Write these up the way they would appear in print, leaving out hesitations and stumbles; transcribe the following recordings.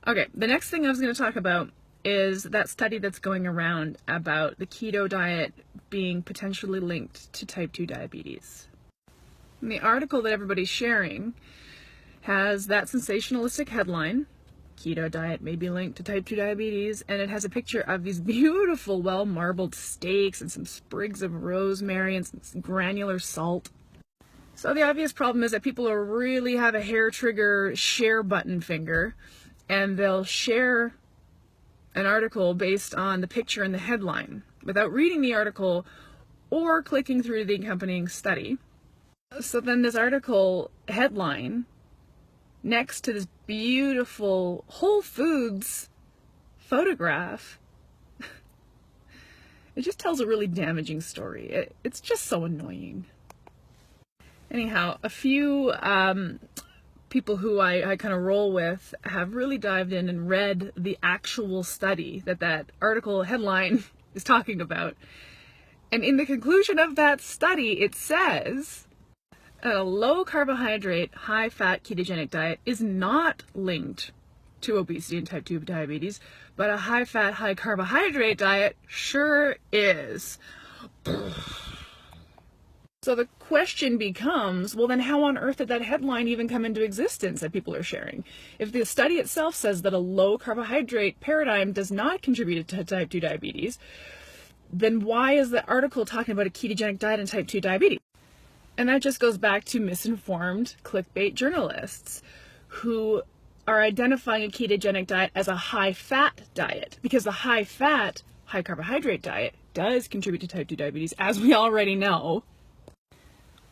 Okay, the next thing I was going to talk about is that study that's going around about the keto diet being potentially linked to type 2 diabetes. And the article that everybody's sharing has that sensationalistic headline, keto diet may be linked to type 2 diabetes, and it has a picture of these beautiful, well-marbled steaks and some sprigs of rosemary and some granular salt. So the obvious problem is that people really have a hair trigger share button finger, and they'll share an article based on the picture and the headline without reading the article or clicking through the accompanying study. So then this article headline next to this beautiful Whole Foods photograph, it just tells a really damaging story. It's just so annoying. Anyhow, a few people who I kind of roll with have really dived in and read the actual study that article headline is talking about. And in the conclusion of that study, it says a low carbohydrate, high fat ketogenic diet is not linked to obesity and type 2 diabetes, but a high fat, high carbohydrate diet sure is. So the question becomes, well then how on earth did that headline even come into existence that people are sharing? If the study itself says that a low carbohydrate paradigm does not contribute to type 2 diabetes, then why is the article talking about a ketogenic diet and type 2 diabetes? And that just goes back to misinformed clickbait journalists who are identifying a ketogenic diet as a high-fat diet, because the high-fat, high-carbohydrate diet does contribute to type 2 diabetes, as we already know.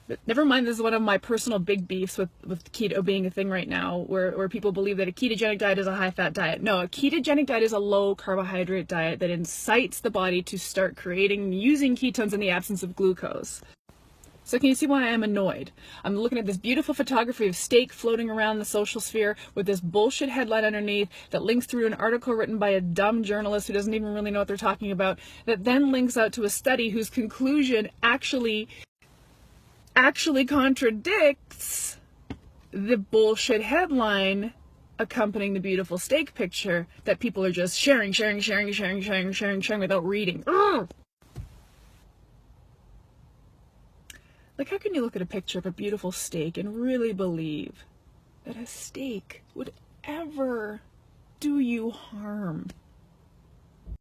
But never mind, this is one of my personal big beefs with keto being a thing right now, where people believe that a ketogenic diet is a high-fat diet. No, a ketogenic diet is a low-carbohydrate diet that incites the body to start creating and using ketones in the absence of glucose. So can you see why I am annoyed? I'm looking at this beautiful photography of steak floating around the social sphere with this bullshit headline underneath that links through an article written by a dumb journalist who doesn't even really know what they're talking about, that then links out to a study whose conclusion actually contradicts the bullshit headline accompanying the beautiful steak picture that people are just sharing without reading. Ugh! Like, how can you look at a picture of a beautiful steak and really believe that a steak would ever do you harm?